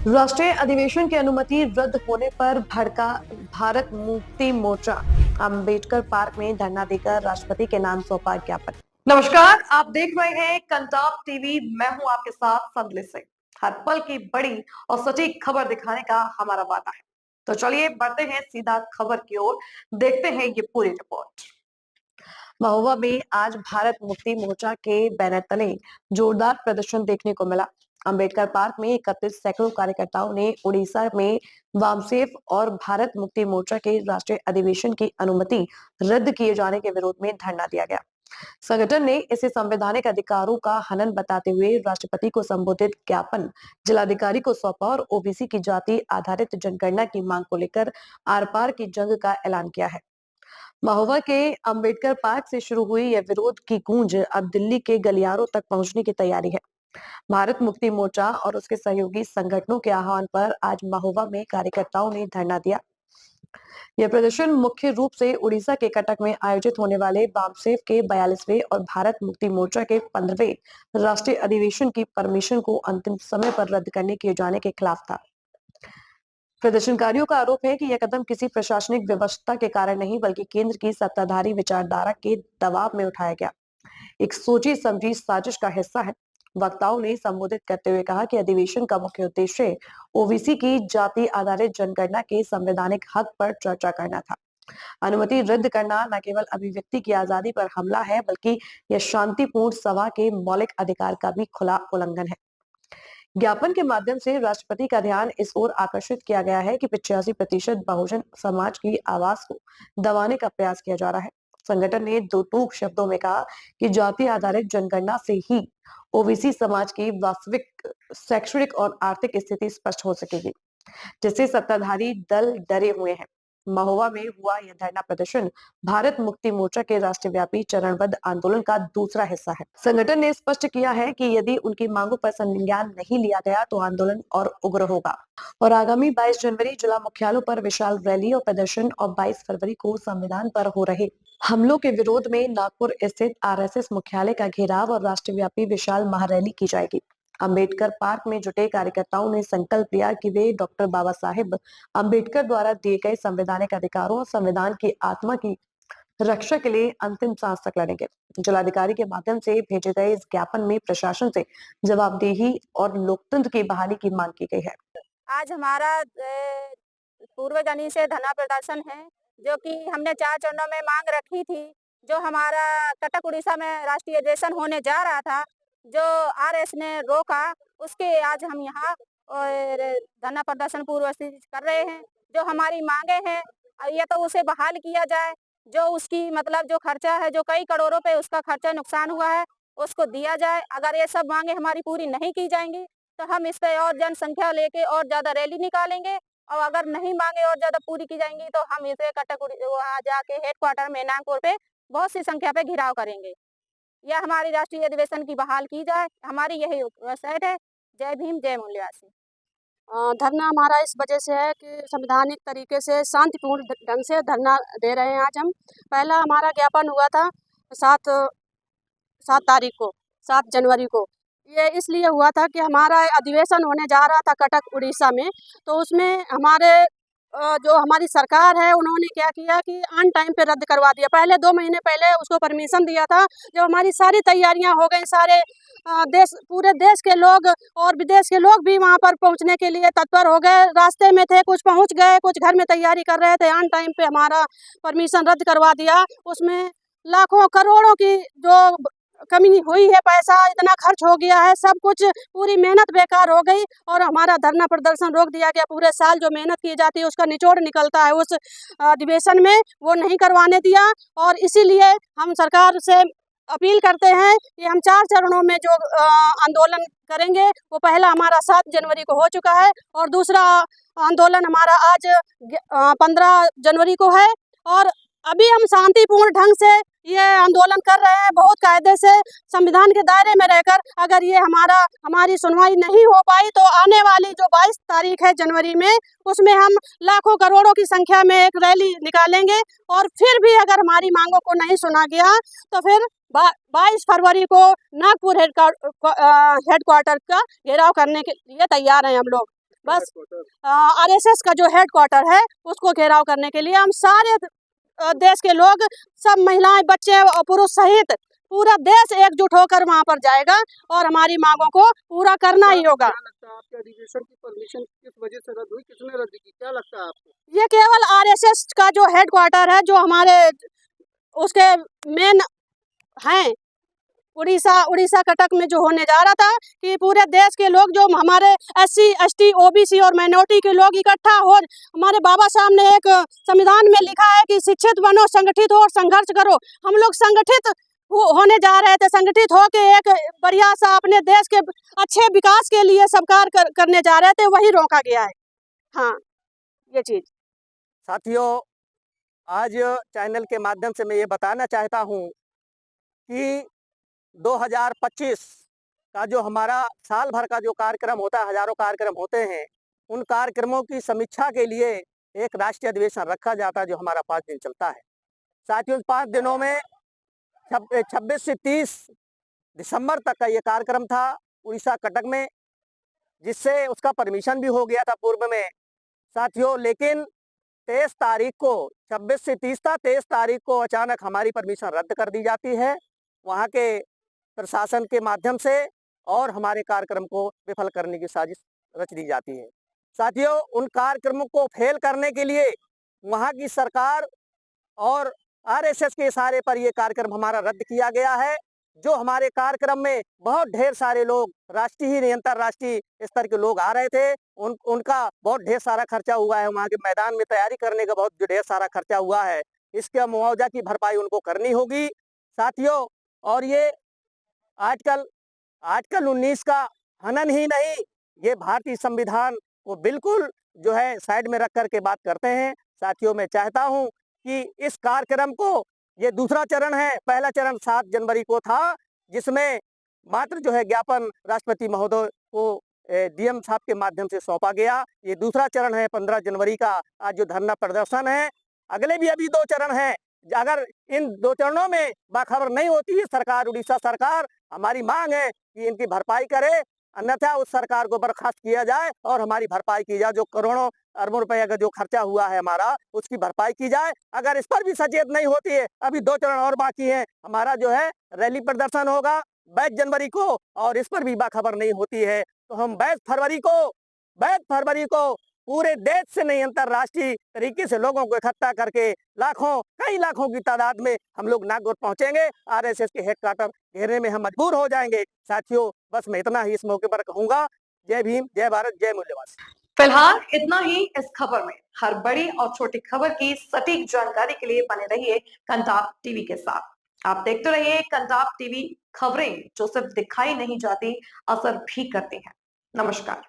राष्ट्रीय अधिवेशन की अनुमति रद्द होने पर भड़का भारत मुक्ति मोर्चा। अंबेडकर पार्क में धरना देकर राष्ट्रपति के नाम सौंपा ज्ञापन। नमस्कार, आप देख रहे हैं कंटाप टीवी। मैं हूं आपके साथ संदली सिंह। हर पल की बड़ी और सटीक खबर दिखाने का हमारा वादा है। तो चलिए बढ़ते हैं सीधा खबर की ओर, देखते हैं ये पूरी रिपोर्ट। महोबा में आज भारत मुक्ति मोर्चा के बैनर तले जोरदार प्रदर्शन देखने को मिला। अंबेडकर पार्क में एकत्रित सैकड़ों कार्यकर्ताओं ने उड़ीसा में वामसेफ और भारत मुक्ति मोर्चा के राष्ट्रीय अधिवेशन की अनुमति रद्द किए जाने के विरोध में धरना दिया गया। संगठन ने इसे संवैधानिक अधिकारों का हनन बताते हुए राष्ट्रपति को संबोधित ज्ञापन जिलाधिकारी को सौंपा और ओबीसी की जाति आधारित जनगणना की मांग को लेकर आर पार की जंग का ऐलान किया है। महोबा के अंबेडकर पार्क से शुरू हुई यह विरोध की गूंज अब दिल्ली के गलियारों तक पहुंचने की तैयारी है। भारत मुक्ति मोर्चा और उसके सहयोगी संगठनों के आह्वान पर आज महोबा में कार्यकर्ताओं ने धरना दिया। यह प्रदर्शन मुख्य रूप से उड़ीसा के कटक में आयोजित होने वाले वामसेफ के 42वें और भारत मुक्ति मोर्चा के 15वें राष्ट्रीय अधिवेशन की परमिशन को अंतिम समय पर रद्द करने किए जाने के खिलाफ था। प्रदर्शनकारियों का आरोप है कि यह कदम किसी प्रशासनिक व्यवस्था के कारण नहीं बल्कि केंद्र की सत्ताधारी विचारधारा के दबाव में उठाया गया एक सोची समझी साजिश का हिस्सा है। वक्ताओं ने संबोधित करते हुए कहा कि अधिवेशन का मुख्य उद्देश्य ओबीसी की जाति आधारित जनगणना के संवैधानिक हक पर चर्चा करना था। अनुमति रद्द करना न केवल अभिव्यक्ति की आजादी पर हमला है बल्कि यह शांतिपूर्ण सभा के मौलिक अधिकार का भी खुला उल्लंघन है। ज्ञापन के माध्यम से राष्ट्रपति का ध्यान इस ओर आकर्षित किया गया है कि 85% बहुजन समाज की आवाज को दबाने का प्रयास किया जा रहा है। संगठन ने दो टूक शब्दों में कहा कि जाति आधारित जनगणना से ही ओबीसी समाज की वास्तविक शैक्षणिक और आर्थिक स्थिति स्पष्ट हो सकेगी, जिससे सत्ताधारी दल डरे हुए हैं। महोबा में हुआ यह धरना प्रदर्शन भारत मुक्ति मोर्चा के राष्ट्रव्यापी चरणबद्ध आंदोलन का दूसरा हिस्सा है। संगठन ने स्पष्ट किया है कि यदि उनकी मांगों पर संज्ञान नहीं लिया गया तो आंदोलन और उग्र होगा और आगामी 22 जनवरी जिला मुख्यालयों पर विशाल रैली और प्रदर्शन और 22 फरवरी को संविधान पर हो रहे हमलों के विरोध में नागपुर स्थित आरएसएस मुख्यालय का घेराव और राष्ट्रव्यापी विशाल महारैली की जाएगी। अंबेडकर पार्क में जुटे कार्यकर्ताओं ने संकल्प लिया कि वे डॉक्टर बाबा साहेब अंबेडकर द्वारा दिए गए संवैधानिक अधिकारों और संविधान की आत्मा की रक्षा के लिए अंतिम सांस तक लड़ेंगे। जिलाधिकारी के माध्यम से भेजे गए इस ज्ञापन में प्रशासन से जवाबदेही और लोकतंत्र की बहाली की मांग की गई है। आज हमारा पूर्वजनी से धरना प्रदर्शन है, जो कि हमने 4 चरणों में मांग रखी थी। जो हमारा कटक उड़ीसा में राष्ट्रीय अधिवेशन होने जा रहा था, जो आरएस ने रोका, उसके आज हम यहाँ और धरना प्रदर्शन पूर्व से कर रहे हैं। जो हमारी मांगे हैं, या तो उसे बहाल किया जाए, जो उसकी मतलब जो खर्चा है, जो कई करोड़ों पे उसका खर्चा नुकसान हुआ है, उसको दिया जाए। अगर ये सब मांगे हमारी पूरी नहीं की जाएंगी तो हम इस पे और जनसंख्या लेके और ज्यादा रैली निकालेंगे, और अगर नहीं मांगे और ज्यादा पूरी की जाएंगी तो हम इसे कटक वहाँ जाके हेडक्वार्टर में नागपुर पे बहुत सी संख्या पे घिराव करेंगे। यह हमारी राष्ट्रीय अधिवेशन की बहाल की जाए, हमारी यही रिक्वेस्ट है। जय भीम, जय मूल्यवासी। धरना हमारा इस वजह से है कि संवैधानिक तरीके से शांतिपूर्ण ढंग से धरना दे रहे हैं। आज हम पहला हमारा ज्ञापन हुआ था 7 तारीख को, 7 जनवरी को। ये इसलिए हुआ था कि हमारा अधिवेशन होने जा रहा था कटक उड़ीसा में, तो उसमें हमारे जो हमारी सरकार है उन्होंने क्या किया कि ऑन टाइम पे रद्द करवा दिया। पहले 2 महीने पहले उसको परमिशन दिया था। जब हमारी सारी तैयारियां हो गई, सारे पूरे देश के लोग और विदेश के लोग भी वहां पर पहुंचने के लिए तत्पर हो गए। रास्ते में थे, कुछ पहुंच गए, कुछ घर में तैयारी कर रहे थे। ऑन टाइम पे हमारा परमिशन रद्द करवा दिया। उसमें लाखों करोड़ों की जो कमी हुई है, पैसा इतना खर्च हो गया है, सब कुछ पूरी मेहनत बेकार हो गई और हमारा धरना प्रदर्शन रोक दिया गया। पूरे साल जो मेहनत की जाती है उसका निचोड़ निकलता है उस अधिवेशन में, वो नहीं करवाने दिया। और इसीलिए हम सरकार से अपील करते हैं कि हम 4 चरणों में जो आंदोलन करेंगे, वो पहला हमारा 7 जनवरी को हो चुका है और दूसरा आंदोलन हमारा आज 15 जनवरी को है। और अभी हम शांतिपूर्ण ढंग से ये आंदोलन कर रहे हैं, बहुत कायदे से संविधान के दायरे में रहकर। अगर ये हमारी सुनवाई नहीं हो पाई तो आने वाली जो 22 तारीख है जनवरी में, उसमें हम लाखों करोड़ों की संख्या में एक रैली निकालेंगे। और फिर भी अगर हमारी मांगों को नहीं सुना गया तो फिर 22 फरवरी को नागपुर हेडक्वार्टर का घेराव करने के लिए तैयार हैं हम लोग। बस आरएसएस का जो हेडक्वार्टर है उसको घेराव करने के लिए हम सारे देश के लोग, सब महिलाएं, बच्चे और पुरुष सहित पूरा देश एकजुट होकर वहां पर जाएगा और हमारी मांगों को पूरा करना ही होगा। क्या लगता है आपके अधिवेशन की परमिशन किस वजह से रद्द हुई, किसने रद्द की, क्या लगता है आपको? ये केवल आरएसएस का जो हेडक्वार्टर है, जो हमारे उसके मेन हैं, उड़ीसा कटक में जो होने जा रहा था कि पूरे देश के लोग, जो हमारे एससी, एसटी, ओबीसी और माइनॉरिटी के लोग इकट्ठा हो, हमारे बाबा साहब ने एक संविधान में लिखा है कि शिक्षित बनो, संगठित हो और संघर्ष करो। हम लोग संगठित होने जा रहे थे, संगठित होके एक बढ़िया सा अपने देश के अच्छे विकास के लिए सब कार्य करने जा रहे थे, वही रोका गया है। हाँ, ये चीज। साथियों, आज चैनल के माध्यम से मैं ये बताना चाहता हूँ कि 2025 का जो हमारा साल भर का जो कार्यक्रम होता है, हजारों कार्यक्रम होते हैं, उन कार्यक्रमों की समीक्षा के लिए एक राष्ट्रीय अधिवेशन रखा जाता है जो हमारा 5 दिन चलता है। साथियों, 5 दिनों में 26 से 30 दिसंबर तक का ये कार्यक्रम था उड़ीसा कटक में, जिससे उसका परमिशन भी हो गया था पूर्व में साथियों। लेकिन 23 तारीख को, 26 से 30 था, 23 तारीख को अचानक हमारी परमिशन रद्द कर दी जाती है वहाँ के प्रशासन के माध्यम से, और हमारे कार्यक्रम को विफल करने की साजिश रच दी जाती है। साथियों, उन कार्यक्रमों को फेल करने के लिए वहाँ की सरकार और आरएसएस के इशारे पर यह कार्यक्रम हमारा रद्द किया गया है। जो हमारे कार्यक्रम में बहुत ढेर सारे लोग, राष्ट्रीय ही नहीं अंतर्राष्ट्रीय स्तर के लोग आ रहे थे, उनका बहुत ढेर सारा खर्चा हुआ है, वहाँ के मैदान में तैयारी करने का बहुत ढेर सारा खर्चा हुआ है, इसके मुआवजा की भरपाई उनको करनी होगी साथियों। और ये आजकल 19 का हनन ही नहीं, ये भारतीय संविधान को बिल्कुल जो है साइड में रख कर के बात करते हैं साथियों। मैं चाहता हूं कि इस कार्यक्रम को, ये दूसरा चरण है, पहला चरण 7 जनवरी को था, जिसमें मात्र जो है ज्ञापन राष्ट्रपति महोदय को डीएम साहब के माध्यम से सौंपा गया। ये दूसरा चरण है 15 जनवरी का, आज जो धरना प्रदर्शन है। अगले भी अभी 2 चरण हैं। अगर इन 2 चरणों में बाखबर नहीं होती है सरकार, उड़ीसा सरकार, हमारी मांग है कि इनकी भरपाई करे, अन्यथा उस सरकार को बर्खास्त किया जाए और हमारी भरपाई की जाए। जो करोड़ों अरबों रुपए का जो खर्चा हुआ है हमारा, उसकी भरपाई की जाए। अगर इस पर भी सचेत नहीं होती है, अभी 2 चरण और बाकी है, हमारा जो है रैली प्रदर्शन होगा 22 जनवरी को, और इस पर भी बाखबर नहीं होती है तो हम 22 फरवरी को पूरे देश से नहीं, अंतर्राष्ट्रीय तरीके से लोगों को इकट्ठा करके कई लाखों की तादाद में हम लोग नागौर पहुंचेंगे। आरएसएस के हेडक्वार्टर घेरने में हम मजबूर हो जाएंगे साथियों। बस मैं इतना ही इस मौके पर कहूंगा। जय भीम, जय भारत, जय मूल्यवासी। फिलहाल इतना ही इस खबर में। हर बड़ी और छोटी खबर की सटीक जानकारी के लिए बने रहिए कंटाप टीवी के साथ। आप देखते रहिए कंटाप टीवी, खबरें जो सिर्फ दिखाई नहीं जाती, असर भी करती हैं। नमस्कार।